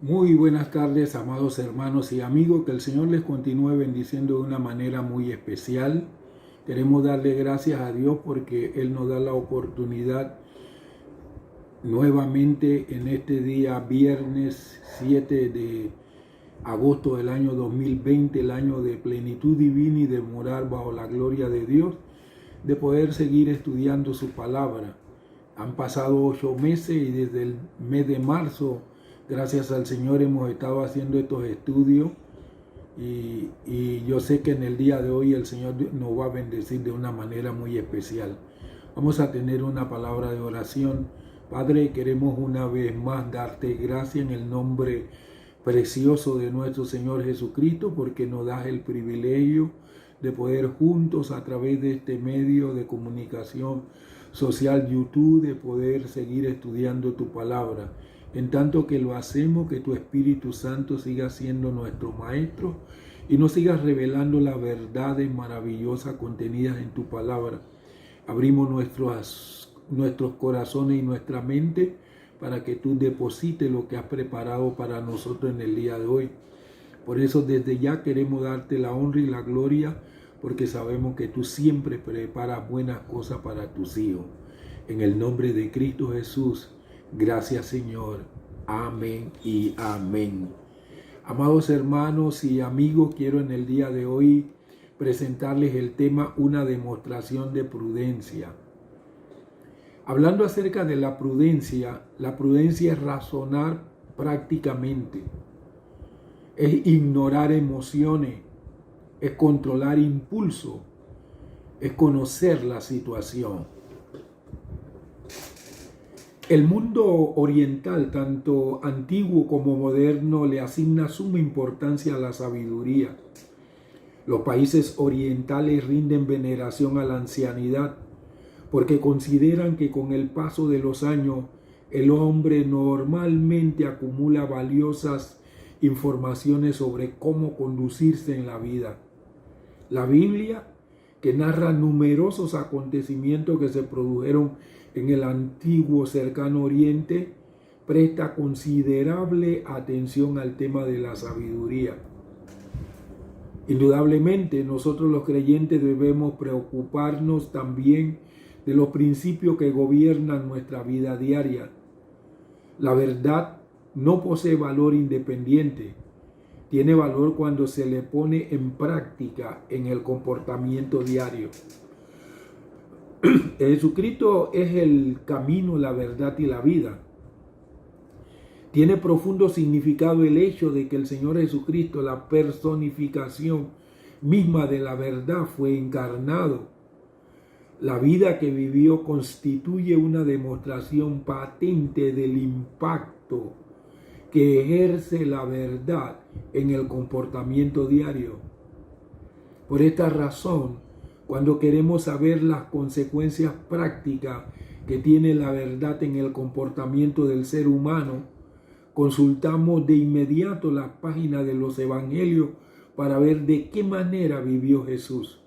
Muy buenas tardes, amados hermanos y amigos, que el Señor les continúe bendiciendo de una manera muy especial. Queremos darle gracias a Dios porque Él nos da la oportunidad nuevamente en este día, viernes 7 de agosto del año 2020, el año de plenitud divina y de morar bajo la gloria de Dios, de poder seguir estudiando su palabra. Han pasado 8 meses y desde el mes de marzo, gracias al Señor, hemos estado haciendo estos estudios y yo sé que en el día de hoy el Señor nos va a bendecir de una manera muy especial. Vamos a tener una palabra de oración. Padre, queremos una vez más darte gracias en el nombre precioso de nuestro Señor Jesucristo, porque nos das el privilegio de poder juntos a través de este medio de comunicación social YouTube, de poder seguir estudiando tu palabra. En tanto que lo hacemos, que tu Espíritu Santo siga siendo nuestro Maestro y nos siga revelando las verdades maravillosas contenidas en tu palabra. Abrimos nuestros corazones y nuestra mente para que tú deposites lo que has preparado para nosotros en el día de hoy. Por eso desde ya queremos darte la honra y la gloria, porque sabemos que tú siempre preparas buenas cosas para tus hijos. En el nombre de Cristo Jesús, gracias Señor. Amén y amén. Amados hermanos y amigos, quiero en el día de hoy presentarles el tema una demostración de prudencia. Hablando acerca de la prudencia es razonar prácticamente, es ignorar emociones, es controlar impulso, es conocer la situación. El mundo oriental, tanto antiguo como moderno, le asigna suma importancia a la sabiduría. Los países orientales rinden veneración a la ancianidad porque consideran que con el paso de los años el hombre normalmente acumula valiosas informaciones sobre cómo conducirse en la vida. La Biblia, que narra numerosos acontecimientos que se produjeron en el antiguo cercano oriente, presta considerable atención al tema de la sabiduría. Indudablemente, nosotros los creyentes debemos preocuparnos también de los principios que gobiernan nuestra vida diaria. La verdad no posee valor independiente. Tiene valor cuando se le pone en práctica en el comportamiento diario. Jesucristo es el camino, la verdad y la vida. Tiene profundo significado el hecho de que el Señor Jesucristo, la personificación misma de la verdad, fue encarnado. La vida que vivió constituye una demostración patente del impacto que ejerce la verdad en el comportamiento diario. Por esta razón, cuando queremos saber las consecuencias prácticas que tiene la verdad en el comportamiento del ser humano, consultamos de inmediato las páginas de los evangelios para ver de qué manera vivió Jesús.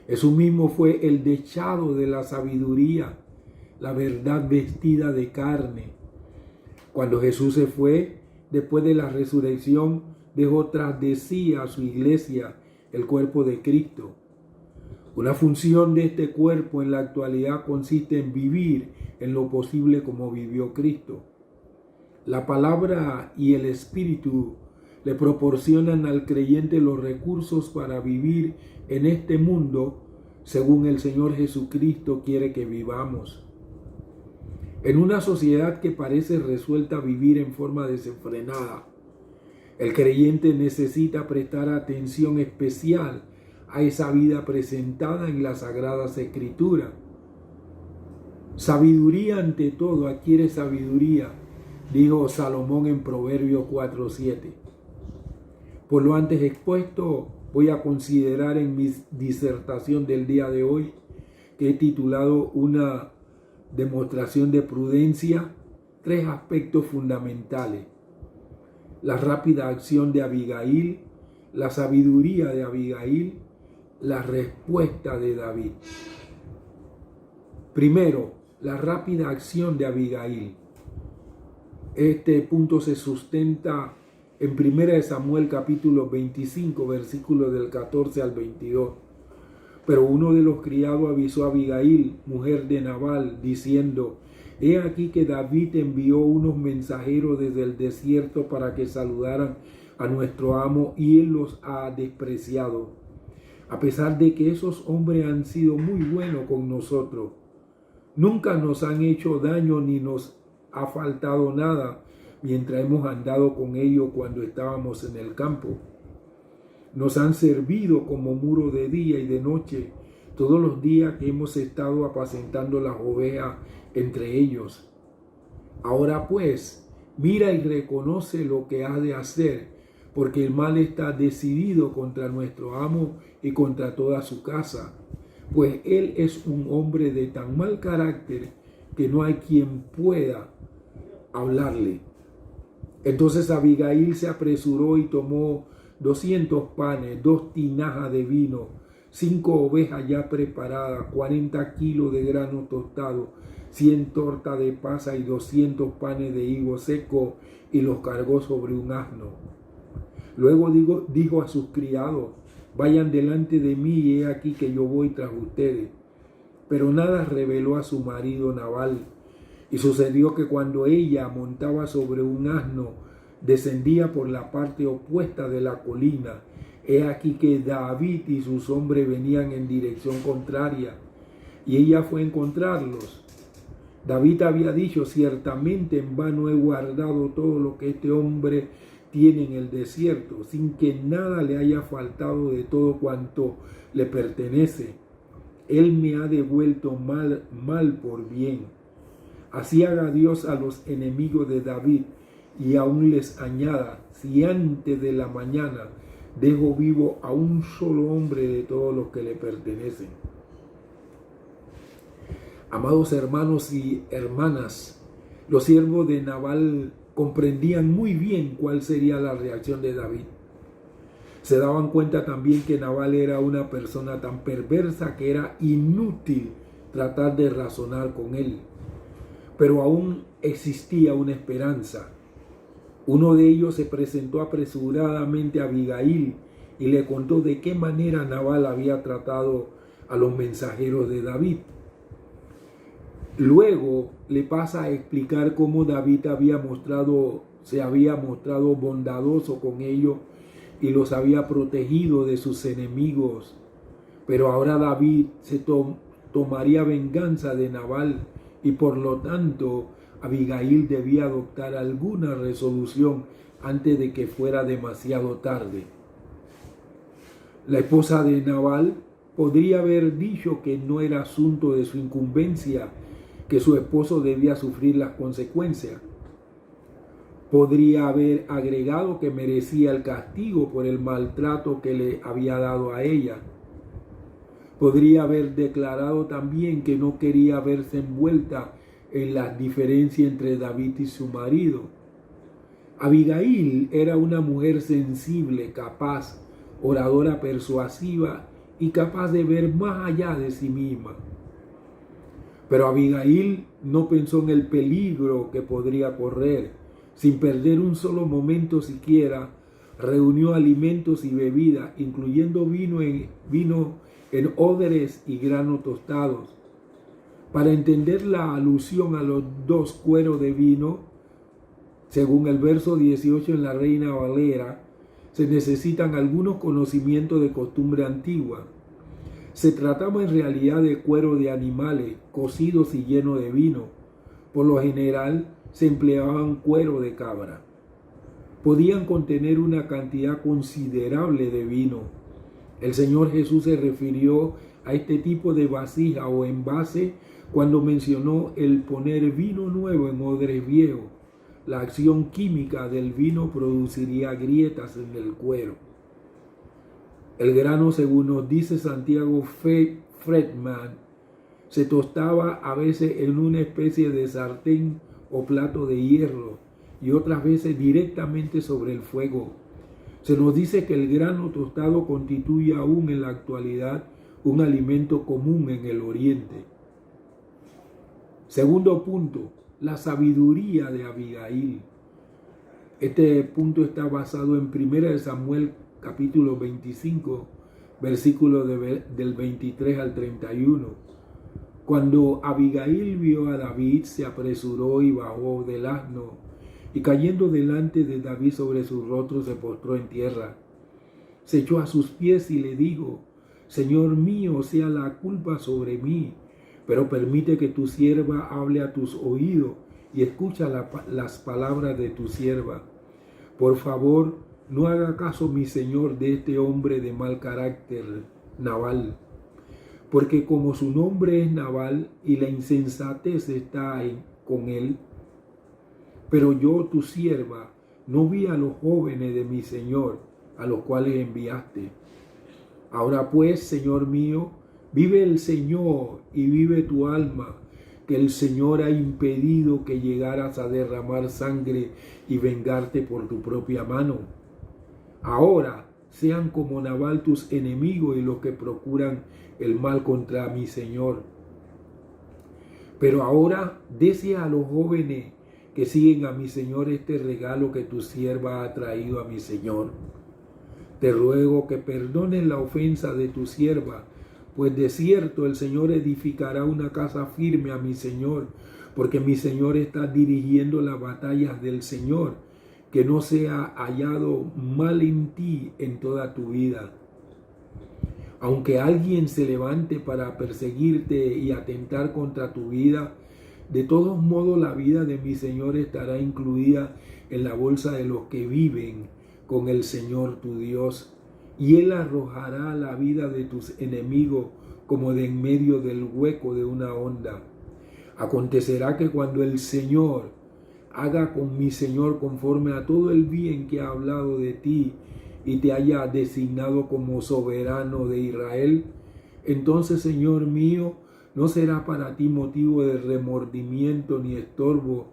Jesús mismo fue el dechado de la sabiduría, la verdad vestida de carne. Cuando Jesús se fue, después de la resurrección, dejó tras de sí a su iglesia, el cuerpo de Cristo. Una función de este cuerpo en la actualidad consiste en vivir en lo posible como vivió Cristo. La palabra y el Espíritu le proporcionan al creyente los recursos para vivir en este mundo según el Señor Jesucristo quiere que vivamos. En una sociedad que parece resuelta a vivir en forma desenfrenada, el creyente necesita prestar atención especial a esa vida presentada en las Sagradas Escrituras. Sabiduría ante todo, adquiere sabiduría, dijo Salomón en Proverbios 4:7. Por lo antes expuesto, voy a considerar en mi disertación del día de hoy, que he titulado una demostración de prudencia, 3 aspectos fundamentales: la rápida acción de Abigail, la sabiduría de Abigail, la respuesta de David. Primero, la rápida acción de Abigail. Este punto se sustenta en 1 Samuel capítulo 25, versículos del 14 al 22. Pero uno de los criados avisó a Abigail, mujer de Nabal, diciendo: he aquí que David envió unos mensajeros desde el desierto para que saludaran a nuestro amo, y él los ha despreciado, a pesar de que esos hombres han sido muy buenos con nosotros. Nunca nos han hecho daño ni nos ha faltado nada mientras hemos andado con ellos cuando estábamos en el campo. Nos han servido como muro de día y de noche todos los días que hemos estado apacentando las ovejas entre ellos. Ahora pues, mira y reconoce lo que has de hacer, porque el mal está decidido contra nuestro amo y contra toda su casa, pues él es un hombre de tan mal carácter que no hay quien pueda hablarle. Entonces Abigail se apresuró y tomó 200 panes, 2 tinajas de vino, 5 ovejas ya preparadas, 40 kilos de grano tostado, 100 tortas de pasa y 200 panes de higo seco, y los cargó sobre un asno. Luego dijo a sus criados: vayan delante de mí, y he aquí que yo voy tras ustedes. Pero nada reveló a su marido Nabal. Y sucedió que cuando ella montaba sobre un asno, descendía por la parte opuesta de la colina. He aquí que David y sus hombres venían en dirección contraria, y ella fue a encontrarlos. David había dicho: ciertamente en vano he guardado todo lo que este hombre tiene en el desierto, sin que nada le haya faltado de todo cuanto le pertenece. Él me ha devuelto mal por bien. Así haga Dios a los enemigos de David, y aún les añada, si antes de la mañana dejo vivo a un solo hombre de todos los que le pertenecen. Amados hermanos y hermanas, los siervos de Nabal comprendían muy bien cuál sería la reacción de David. Se daban cuenta también que Nabal era una persona tan perversa que era inútil tratar de razonar con él. Pero aún existía una esperanza. Uno de ellos se presentó apresuradamente a Abigail y le contó de qué manera Nabal había tratado a los mensajeros de David. Luego le pasa a explicar cómo David se había mostrado bondadoso con ellos y los había protegido de sus enemigos. Pero ahora David se tomaría venganza de Nabal, y por lo tanto Abigail debía adoptar alguna resolución antes de que fuera demasiado tarde. La esposa de Nabal podría haber dicho que no era asunto de su incumbencia, que su esposo debía sufrir las consecuencias. Podría haber agregado que merecía el castigo por el maltrato que le había dado a ella. Podría haber declarado también que no quería verse envuelta en la diferencia entre David y su marido. Abigail era una mujer sensible, capaz, oradora persuasiva y capaz de ver más allá de sí misma. Pero Abigail no pensó en el peligro que podría correr. Sin perder un solo momento siquiera, reunió alimentos y bebidas, incluyendo vino en odres y grano tostados. Para entender la alusión a los 2 cueros de vino, según el verso 18 en la Reina Valera, se necesitan algunos conocimientos de costumbre antigua. Se trataba en realidad de cuero de animales cocidos y llenos de vino. Por lo general se empleaban cuero de cabra. Podían contener una cantidad considerable de vino. El Señor Jesús se refirió a este tipo de vasija o envase cuando mencionó el poner vino nuevo en odres viejos. La acción química del vino produciría grietas en el cuero. El grano, según nos dice Santiago Friedman, se tostaba a veces en una especie de sartén o plato de hierro y otras veces directamente sobre el fuego. Se nos dice que el grano tostado constituye aún en la actualidad un alimento común en el Oriente. Segundo punto, la sabiduría de Abigail. Este punto está basado en 1 Samuel capítulo 25, versículos del 23 al 31. Cuando Abigail vio a David, se apresuró y bajó del asno, y cayendo delante de David sobre su rostro, se postró en tierra. Se echó a sus pies y le dijo: Señor mío, sea la culpa sobre mí, pero permite que tu sierva hable a tus oídos y escucha las palabras de tu sierva. Por favor, no haga caso, mi señor, de este hombre de mal carácter, Nabal, porque como su nombre es Nabal y la insensatez está con él, pero yo, tu sierva, no vi a los jóvenes de mi señor, a los cuales enviaste. Ahora pues, Señor mío, vive el Señor y vive tu alma, que el Señor ha impedido que llegaras a derramar sangre y vengarte por tu propia mano. Ahora sean como Nabal tus enemigos y los que procuran el mal contra mi Señor. Pero ahora dese a los jóvenes que siguen a mi Señor este regalo que tu sierva ha traído a mi Señor. Te ruego que perdones la ofensa de tu sierva, pues de cierto el Señor edificará una casa firme a mi Señor, porque mi Señor está dirigiendo las batallas del Señor, que no sea hallado mal en ti en toda tu vida. Aunque alguien se levante para perseguirte y atentar contra tu vida, de todos modos la vida de mi Señor estará incluida en la bolsa de los que viven con el Señor tu Dios, y Él arrojará la vida de tus enemigos como de en medio del hueco de una honda. Acontecerá que cuando el Señor haga con mi Señor conforme a todo el bien que ha hablado de ti y te haya designado como soberano de Israel, entonces, Señor mío, no será para ti motivo de remordimiento ni estorbo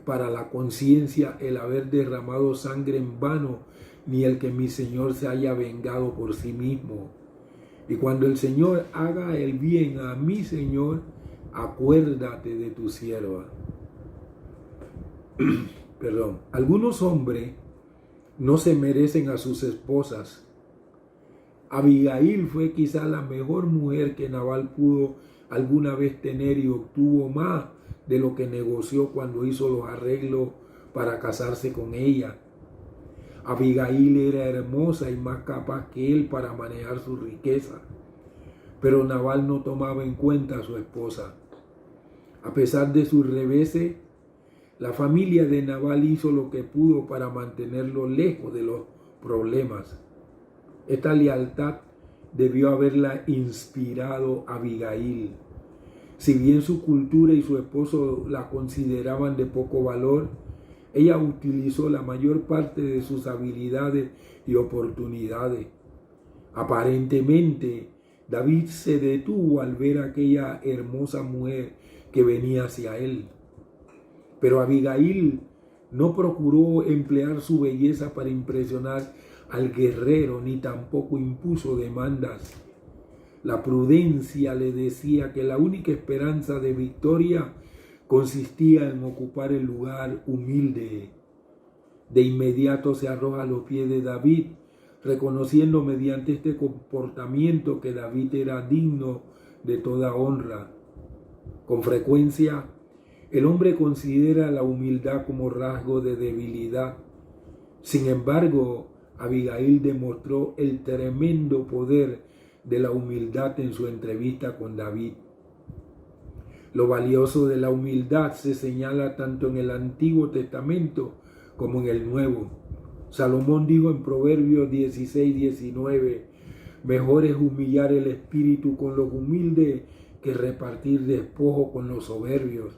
para la conciencia el haber derramado sangre en vano, ni el que mi Señor se haya vengado por sí mismo. Y cuando el Señor haga el bien a mi Señor, acuérdate de tu sierva. Perdón. Algunos hombres no se merecen a sus esposas. Abigail fue quizá la mejor mujer que Nabal pudo alguna vez tener y obtuvo más de lo que negoció cuando hizo los arreglos para casarse con ella. Abigail era hermosa y más capaz que él para manejar su riqueza, pero Nabal no tomaba en cuenta a su esposa. A pesar de sus reveses, la familia de Nabal hizo lo que pudo para mantenerlo lejos de los problemas. Esta lealtad debió haberla inspirado a Abigail. Si bien su cultura y su esposo la consideraban de poco valor, ella utilizó la mayor parte de sus habilidades y oportunidades. Aparentemente, David se detuvo al ver a aquella hermosa mujer que venía hacia él. Pero Abigail no procuró emplear su belleza para impresionar al guerrero, ni tampoco impuso demandas. La prudencia le decía que la única esperanza de victoria consistía en ocupar el lugar humilde. De inmediato se arroja a los pies de David, reconociendo mediante este comportamiento que David era digno de toda honra. Con frecuencia, el hombre considera la humildad como rasgo de debilidad. Sin embargo, Abigail demostró el tremendo poder de la humildad en su entrevista con David. Lo valioso de la humildad se señala tanto en el Antiguo Testamento como en el Nuevo. Salomón dijo en Proverbios 16:19, mejor es humillar el espíritu con los humildes que repartir despojo con los soberbios.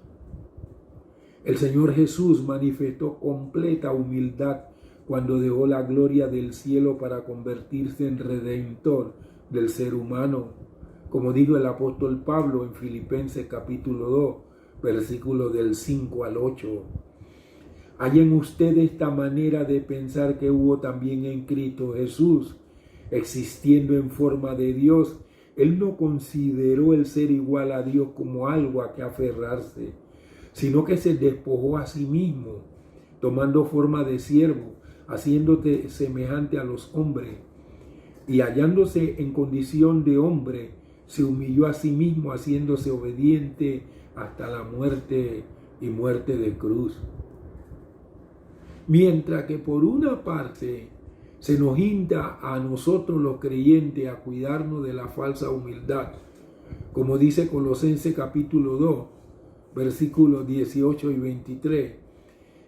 El Señor Jesús manifestó completa humildad cuando dejó la gloria del cielo para convertirse en redentor del ser humano, como dijo el apóstol Pablo en Filipenses capítulo 2, versículos del 5 al 8. Hay en usted esta manera de pensar que hubo también en Cristo Jesús. Existiendo en forma de Dios, Él no consideró el ser igual a Dios como algo a que aferrarse, sino que se despojó a sí mismo, tomando forma de siervo, haciéndose semejante a los hombres, y hallándose en condición de hombre, se humilló a sí mismo, haciéndose obediente hasta la muerte y muerte de cruz. Mientras que por una parte se nos insta a nosotros los creyentes a cuidarnos de la falsa humildad, como dice Colosenses capítulo 2, versículos 18 y 23.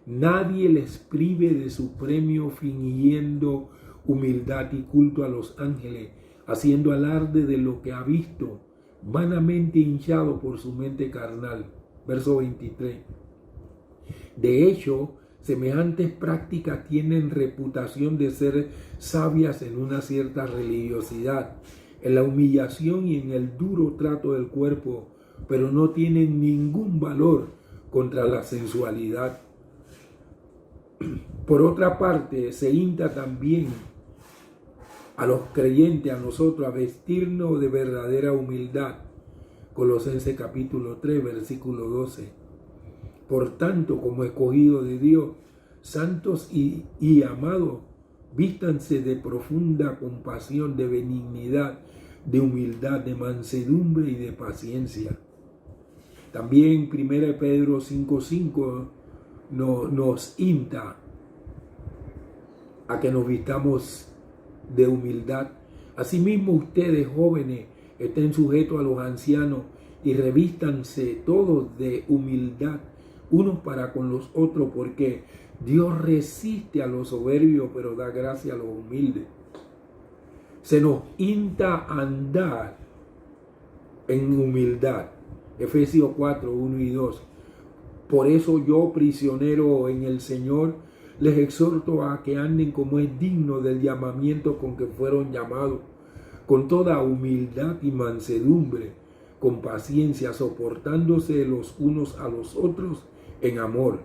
Nadie les prive de su premio fingiendo humildad y culto a los ángeles, haciendo alarde de lo que ha visto, vanamente hinchado por su mente carnal. Verso 23. De hecho, semejantes prácticas tienen reputación de ser sabias en una cierta religiosidad, en la humillación y en el duro trato del cuerpo, pero no tienen ningún valor contra la sensualidad. Por otra parte, se insta también a los creyentes, a nosotros, a vestirnos de verdadera humildad. Colosenses capítulo 3, versículo 12. Por tanto, como escogidos de Dios, santos y amados, vístanse de profunda compasión, de benignidad, de humildad, de mansedumbre y de paciencia. También 1 Pedro 5:5 nos insta a que nos vistamos de humildad. Asimismo, ustedes jóvenes estén sujetos a los ancianos y revístanse todos de humildad, unos para con los otros, porque Dios resiste a los soberbios, pero da gracia a los humildes. Se nos insta a andar en humildad. Efesios 4, 1 y 2. Por eso yo, prisionero en el Señor, les exhorto a que anden como es digno del llamamiento con que fueron llamados, con toda humildad y mansedumbre, con paciencia, soportándose los unos a los otros en amor.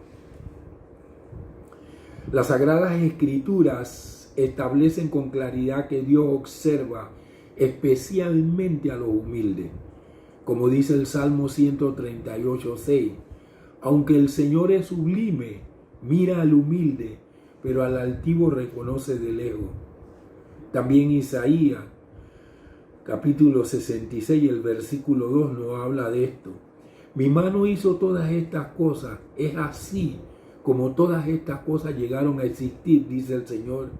Las Sagradas Escrituras establecen con claridad que Dios observa especialmente a los humildes. Como dice el Salmo 138:6, aunque el Señor es sublime, mira al humilde, pero al altivo reconoce de lejos. También Isaías, capítulo 66, el versículo 2 nos habla de esto. Mi mano hizo todas estas cosas, es así como todas estas cosas llegaron a existir, dice el Señor.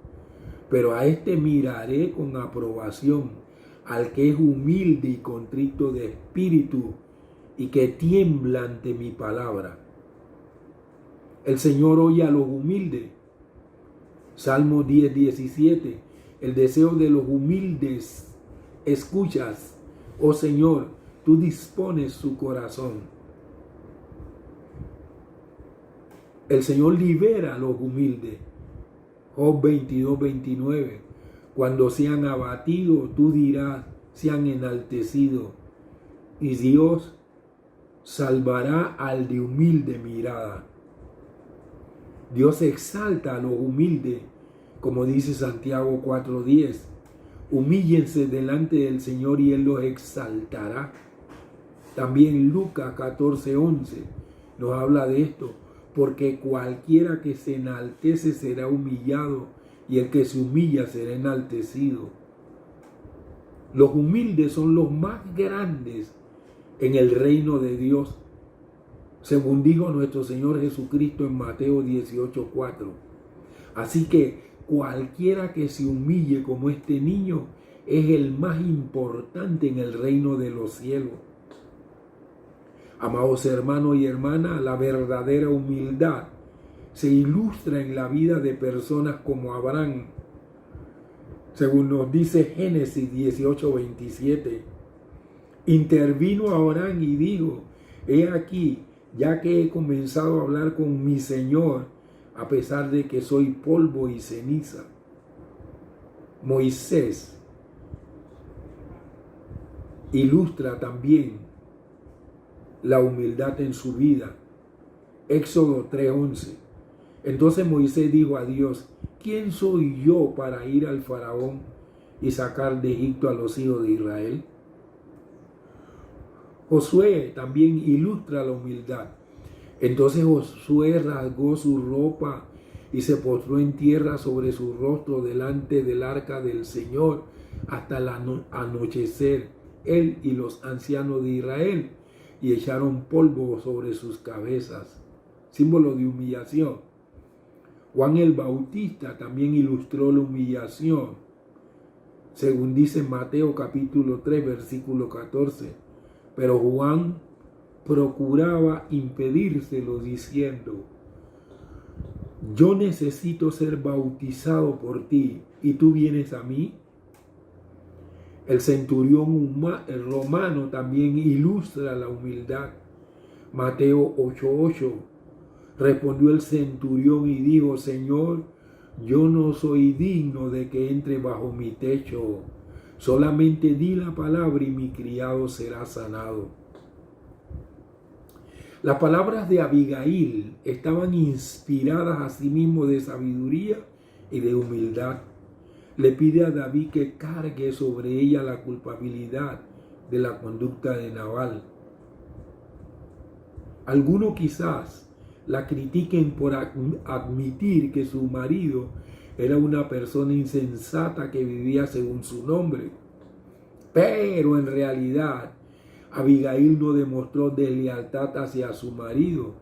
Pero a este miraré con aprobación, al que es humilde y contrito de espíritu y que tiembla ante mi palabra. El Señor oye a los humildes. Salmo 10:17. El deseo de los humildes escuchas, oh Señor, tú dispones su corazón. El Señor libera a los humildes. Job 22:29. Cuando sean abatidos, tú dirás, sean enaltecidos. Y Dios salvará al de humilde mirada. Dios exalta a los humildes, como dice Santiago 4:10. Humíllense delante del Señor y Él los exaltará. También Lucas 14:11 nos habla de esto, porque cualquiera que se enaltece será humillado, y el que se humilla será enaltecido. Los humildes son los más grandes en el reino de Dios, según dijo nuestro Señor Jesucristo en Mateo 18:4. Así que cualquiera que se humille como este niño es el más importante en el reino de los cielos. Amados hermanos y hermanas, la verdadera humildad se ilustra en la vida de personas como Abraham, según nos dice Génesis 18:27. Intervino Abraham y dijo, he aquí, ya que he comenzado a hablar con mi Señor, a pesar de que soy polvo y ceniza. Moisés ilustra también la humildad en su vida. Éxodo 3:11. Entonces Moisés dijo a Dios, ¿quién soy yo para ir al faraón y sacar de Egipto a los hijos de Israel? Josué también ilustra la humildad. Entonces Josué rasgó su ropa y se postró en tierra sobre su rostro delante del arca del Señor hasta el anochecer, él y los ancianos de Israel, y echaron polvo sobre sus cabezas, símbolo de humillación. Juan el Bautista también ilustró la humillación, según dice Mateo capítulo 3, versículo 14. Pero Juan procuraba impedírselo diciendo: yo necesito ser bautizado por ti y tú vienes a mí. El centurión romano también ilustra la humildad. Mateo 8:8. Respondió el centurión y dijo: Señor, yo no soy digno de que entre bajo mi techo. Solamente di la palabra y mi criado será sanado. Las palabras de Abigail estaban inspiradas asimismo de sabiduría y de humildad. Le pide a David que cargue sobre ella la culpabilidad de la conducta de Nabal. Algunos quizás la critiquen por admitir que su marido era una persona insensata que vivía según su nombre. Pero en realidad, Abigail no demostró deslealtad hacia su marido.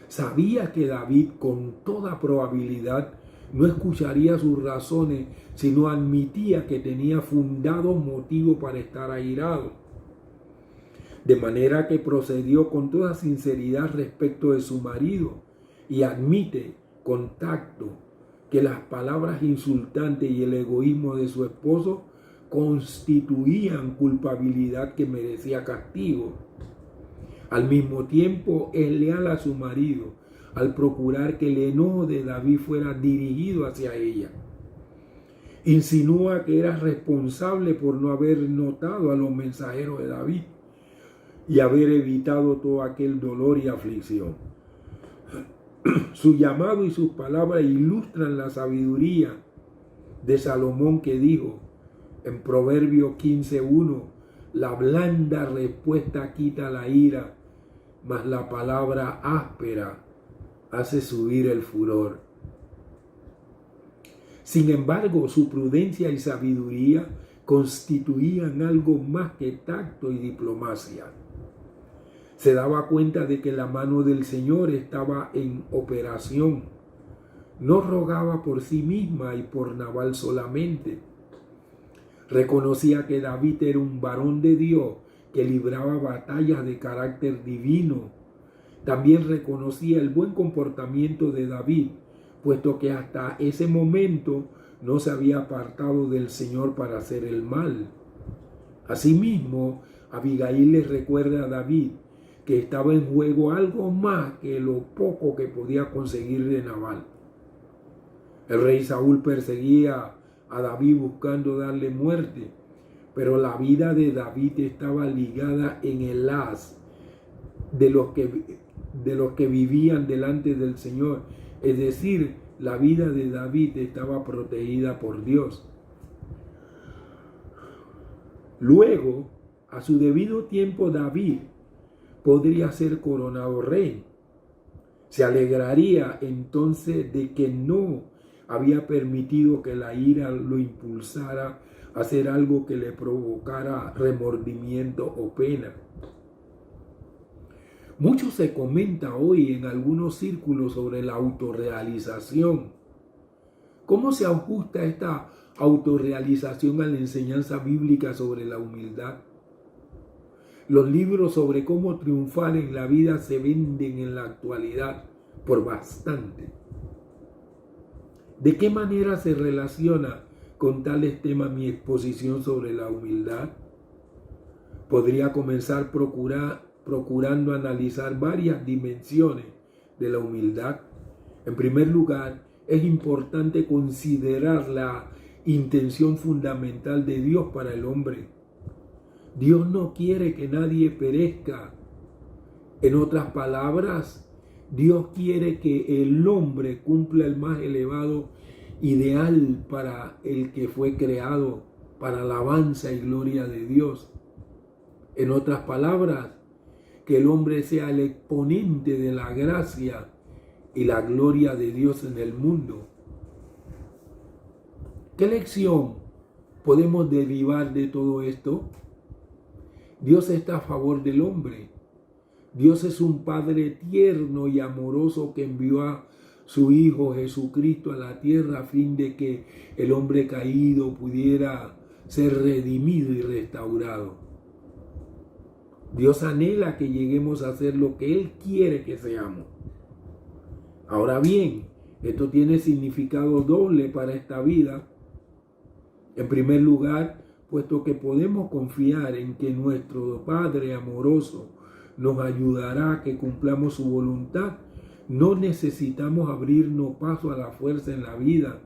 Sabía que David con toda probabilidad no escucharía sus razones, sino admitía que tenía fundados motivos para estar airado. De manera que procedió con toda sinceridad respecto de su marido y admite con tacto que las palabras insultantes y el egoísmo de su esposo constituían culpabilidad que merecía castigo. Al mismo tiempo es leal a su marido al procurar que el enojo de David fuera dirigido hacia ella. Insinúa que era responsable por no haber notado a los mensajeros de David y haber evitado todo aquel dolor y aflicción. Su llamado y sus palabras ilustran la sabiduría de Salomón, que dijo en Proverbios 15:1: la blanda respuesta quita la ira, mas la palabra áspera hace subir el furor. Sin embargo, su prudencia y sabiduría constituían algo más que tacto y diplomacia. Se daba cuenta de que la mano del Señor estaba en operación. No rogaba por sí misma y por Nabal solamente. Reconocía que David era un varón de Dios que libraba batallas de carácter divino. También reconocía el buen comportamiento de David, puesto que hasta ese momento no se había apartado del Señor para hacer el mal. Asimismo, Abigail le recuerda a David que estaba en juego algo más que lo poco que podía conseguir de Nabal. El rey Saúl perseguía a David buscando darle muerte, pero la vida de David estaba ligada en el haz de los que vivían delante del Señor. Es decir, la vida de David estaba protegida por Dios. Luego, a su debido tiempo, David podría ser coronado rey. Se alegraría entonces de que no había permitido que la ira lo impulsara a hacer algo que le provocara remordimiento o pena. Mucho se comenta hoy en algunos círculos sobre la autorrealización. ¿Cómo se ajusta esta autorrealización a la enseñanza bíblica sobre la humildad? Los libros sobre cómo triunfar en la vida se venden en la actualidad por bastante. ¿De qué manera se relaciona con tales temas mi exposición sobre la humildad? Podría comenzar procurando analizar varias dimensiones de la humildad. En primer lugar, es importante considerar la intención fundamental de Dios para el hombre. Dios no quiere que nadie perezca. En otras palabras, Dios quiere que el hombre cumpla el más elevado ideal para el que fue creado, para alabanza y gloria de Dios. En otras palabras, que el hombre sea el exponente de la gracia y la gloria de Dios en el mundo. ¿Qué lección podemos derivar de todo esto? Dios está a favor del hombre. Dios es un Padre tierno y amoroso que envió a su Hijo Jesucristo a la tierra a fin de que el hombre caído pudiera ser redimido y restaurado. Dios anhela que lleguemos a ser lo que Él quiere que seamos. Ahora bien, esto tiene significado doble para esta vida. En primer lugar, puesto que podemos confiar en que nuestro Padre amoroso nos ayudará a que cumplamos su voluntad, no necesitamos abrirnos paso a la fuerza en la vida.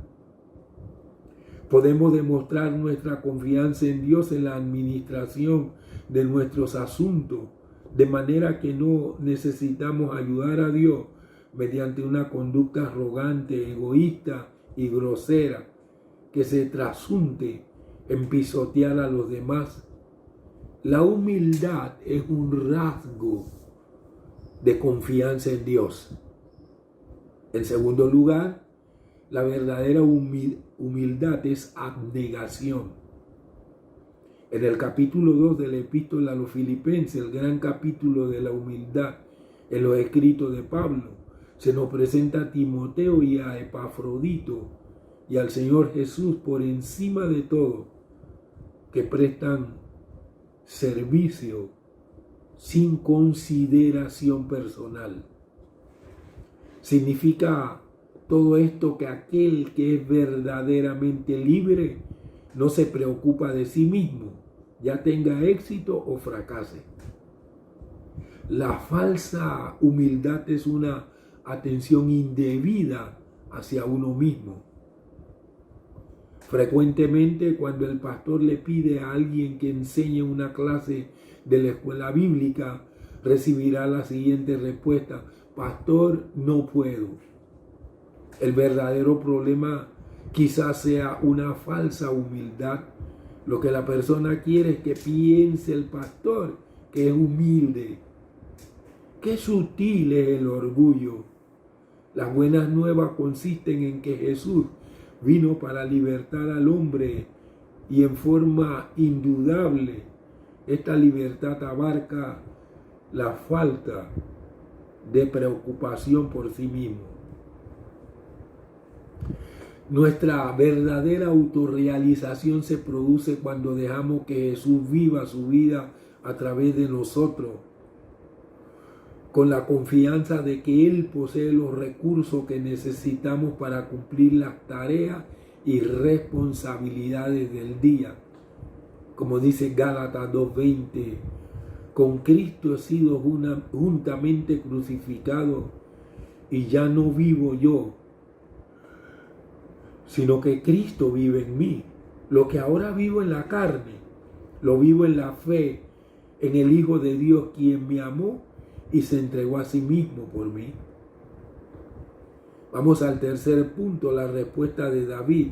Podemos demostrar nuestra confianza en Dios en la administración de nuestros asuntos, de manera que no necesitamos ayudar a Dios mediante una conducta arrogante, egoísta y grosera que se trasunte en pisotear a los demás. La humildad es un rasgo de confianza en Dios. En segundo lugar, la verdadera humildad es abnegación. En el capítulo 2 de la epístola a los Filipenses, el gran capítulo de la humildad en los escritos de Pablo, se nos presenta a Timoteo y a Epafrodito y al Señor Jesús por encima de todo, que prestan servicio sin consideración personal. Significa todo esto que aquel que es verdaderamente libre no se preocupa de sí mismo, ya tenga éxito o fracase. La falsa humildad es una atención indebida hacia uno mismo. Frecuentemente, cuando el pastor le pide a alguien que enseñe una clase de la escuela bíblica, recibirá la siguiente respuesta: pastor, no puedo. El verdadero problema quizás sea una falsa humildad. Lo que la persona quiere es que piense el pastor que es humilde. Qué sutil es el orgullo. Las buenas nuevas consisten en que Jesús vino para libertar al hombre y en forma indudable esta libertad abarca la falta de preocupación por sí mismo. Nuestra verdadera autorrealización se produce cuando dejamos que Jesús viva su vida a través de nosotros, con la confianza de que Él posee los recursos que necesitamos para cumplir las tareas y responsabilidades del día. Como dice Gálatas 2:20, con Cristo he sido juntamente crucificado y ya no vivo yo, sino que Cristo vive en mí. Lo que ahora vivo en la carne, lo vivo en la fe en el Hijo de Dios, quien me amó y se entregó a sí mismo por mí. Vamos al tercer punto, la respuesta de David.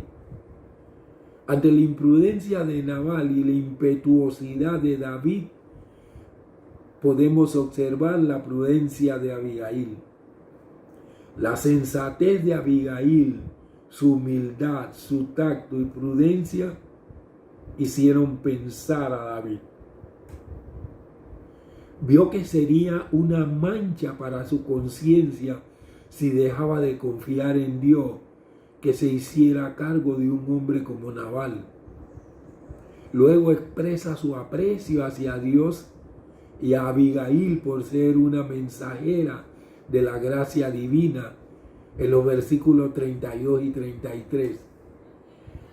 Ante la imprudencia de Nabal y la impetuosidad de David, podemos observar la prudencia de Abigail. La sensatez de Abigail, su humildad, su tacto y prudencia hicieron pensar a David. Vio que sería una mancha para su conciencia si dejaba de confiar en Dios, que se hiciera cargo de un hombre como Nabal. Luego expresa su aprecio hacia Dios y a Abigail por ser una mensajera de la gracia divina en los versículos 32 y 33.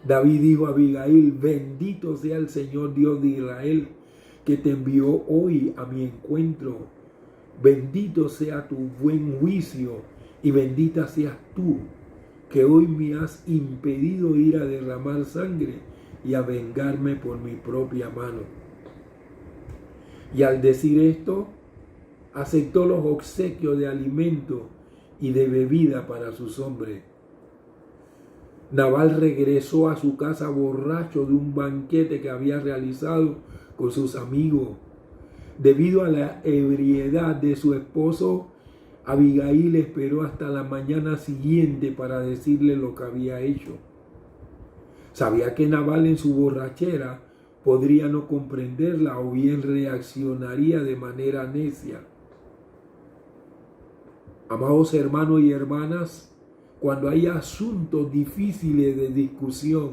David dijo a Abigail: bendito sea el Señor Dios de Israel, que te envió hoy a mi encuentro. Bendito sea tu buen juicio y bendita seas tú, que hoy me has impedido ir a derramar sangre y a vengarme por mi propia mano. Y al decir esto, aceptó los obsequios de alimento y de bebida para sus hombres. Nabal regresó a su casa borracho de un banquete que había realizado con sus amigos. Debido a la ebriedad de su esposo, Abigail esperó hasta la mañana siguiente para decirle lo que había hecho. Sabía que Nabal en su borrachera podría no comprenderla o bien reaccionaría de manera necia. Amados hermanos y hermanas, cuando hay asuntos difíciles de discusión,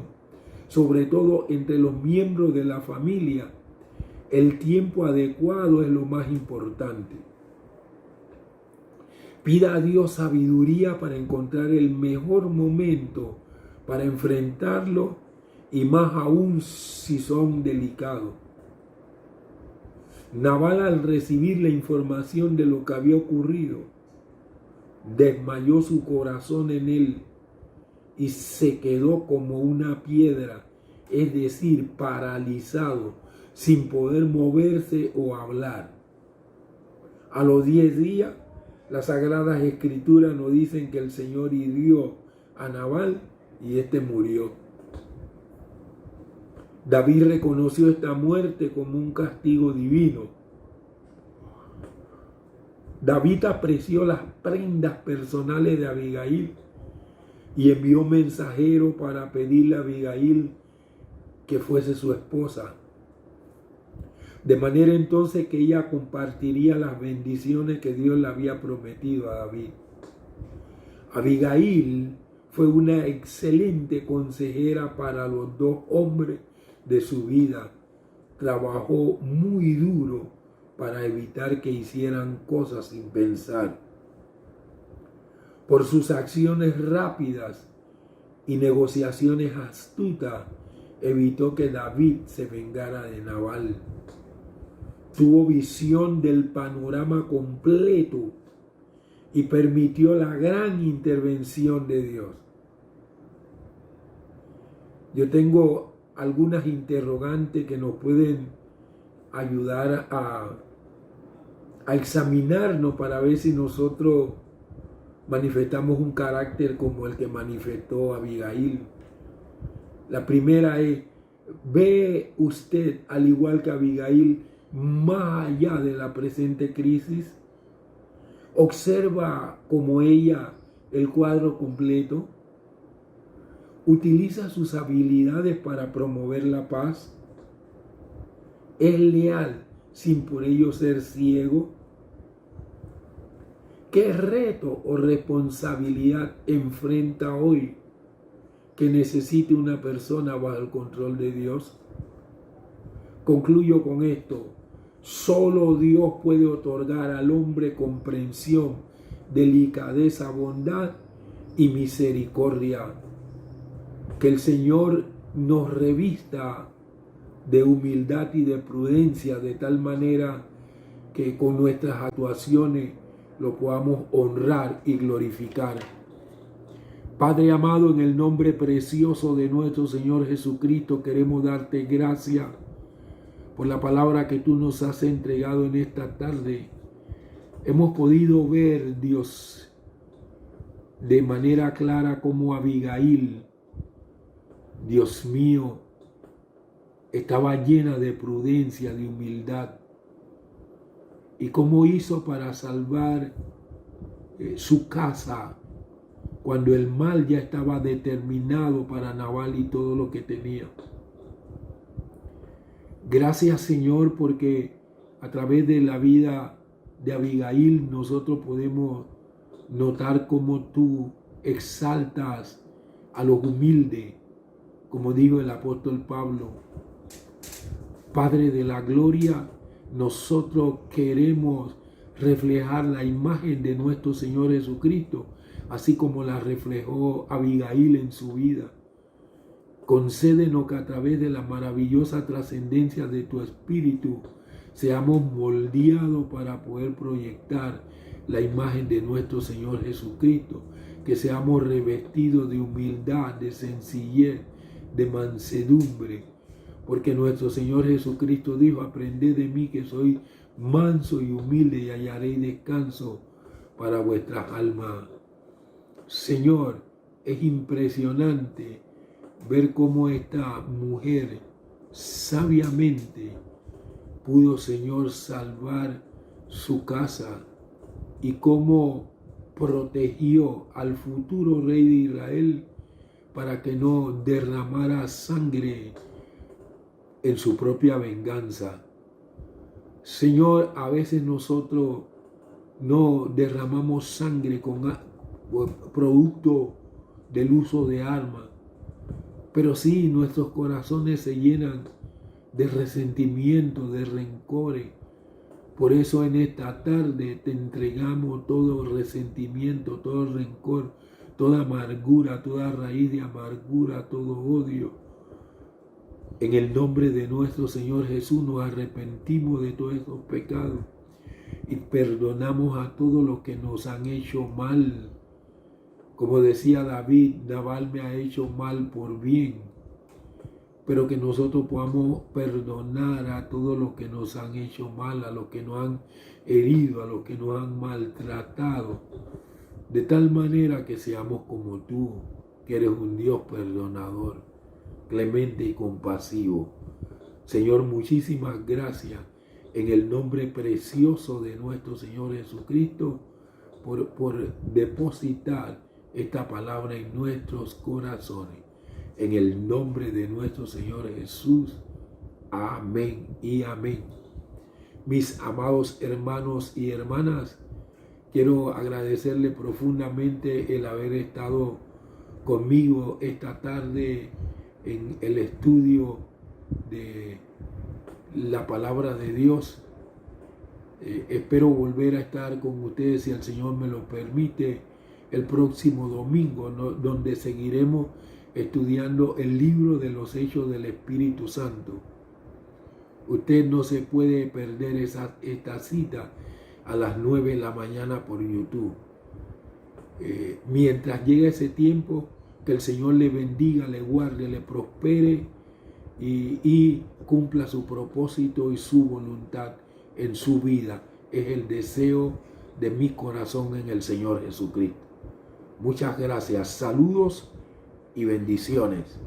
sobre todo entre los miembros de la familia, el tiempo adecuado es lo más importante. Pida a Dios sabiduría para encontrar el mejor momento para enfrentarlo, y más aún si son delicados. Nabal, al recibir la información de lo que había ocurrido, desmayó su corazón en él y se quedó como una piedra, es decir, paralizado, sin poder moverse o hablar. A los 10 días, las Sagradas Escrituras nos dicen que el Señor hirió a Nabal y éste murió. David reconoció esta muerte como un castigo divino. David apreció las prendas personales de Abigail y envió mensajeros para pedirle a Abigail que fuese su esposa. De manera entonces que ella compartiría las bendiciones que Dios le había prometido a David. Abigail fue una excelente consejera para los dos hombres de su vida. Trabajó muy duro para evitar que hicieran cosas sin pensar. Por sus acciones rápidas y negociaciones astutas, evitó que David se vengara de Nabal. Tuvo visión del panorama completo y permitió la gran intervención de Dios. Yo tengo algunas interrogantes que nos pueden ayudar a examinarnos para ver si nosotros manifestamos un carácter como el que manifestó Abigail. La primera es: ¿ve usted, al igual que Abigail, más allá de la presente crisis? ¿Observa como ella el cuadro completo? ¿Utiliza sus habilidades para promover la paz? ¿Es leal sin por ello ser ciego? ¿Qué reto o responsabilidad enfrenta hoy que necesite una persona bajo el control de Dios? Concluyo con esto: solo Dios puede otorgar al hombre comprensión, delicadeza, bondad y misericordia. Que el Señor nos revista de humildad y de prudencia, de tal manera que con nuestras actuaciones lo podamos honrar y glorificar. Padre amado, en el nombre precioso de nuestro Señor Jesucristo, queremos darte gracias por la palabra que tú nos has entregado en esta tarde. Hemos podido ver, Dios, de manera clara cómo Abigail, Dios mío, estaba llena de prudencia, de humildad, y cómo hizo para salvar su casa cuando el mal ya estaba determinado para Nabal y todo lo que tenía. Gracias, Señor, porque a través de la vida de Abigail nosotros podemos notar cómo tú exaltas a los humildes, como dijo el apóstol Pablo. Padre de la gloria, nosotros queremos reflejar la imagen de nuestro Señor Jesucristo, así como la reflejó Abigail en su vida. Concédenos que a través de la maravillosa trascendencia de tu Espíritu seamos moldeados para poder proyectar la imagen de nuestro Señor Jesucristo, que seamos revestidos de humildad, de sencillez, de mansedumbre, porque nuestro Señor Jesucristo dijo: aprended de mí que soy manso y humilde y hallaréis descanso para vuestras almas. Señor, es impresionante ver cómo esta mujer sabiamente pudo, Señor, salvar su casa y cómo protegió al futuro rey de Israel para que no derramara sangre en su propia venganza. Señor, a veces nosotros no derramamos sangre con producto del uso de armas, pero sí nuestros corazones se llenan de resentimiento, de rencores. Por eso en esta tarde te entregamos todo resentimiento, todo rencor, toda amargura, toda raíz de amargura, todo odio. En el nombre de nuestro Señor Jesús nos arrepentimos de todos esos pecados y perdonamos a todos los que nos han hecho mal. Como decía David, Nabal me ha hecho mal por bien. Pero que nosotros podamos perdonar a todos los que nos han hecho mal, a los que nos han herido, a los que nos han maltratado, de tal manera que seamos como tú, que eres un Dios perdonador, clemente y compasivo. Señor, muchísimas gracias en el nombre precioso de nuestro Señor Jesucristo por depositar esta palabra en nuestros corazones. En el nombre de nuestro Señor Jesús. Amén y amén. Mis amados hermanos y hermanas, quiero agradecerle profundamente el haber estado conmigo esta tarde en el estudio de la palabra de Dios. Espero volver a estar con ustedes, si el Señor me lo permite, el próximo domingo, donde seguiremos estudiando el libro de los Hechos del Espíritu Santo. Usted no se puede perder esta cita a las 9 de la mañana por YouTube. Mientras llega ese tiempo, que el Señor le bendiga, le guarde, le prospere y cumpla su propósito y su voluntad en su vida. Es el deseo de mi corazón en el Señor Jesucristo. Muchas gracias. Saludos y bendiciones.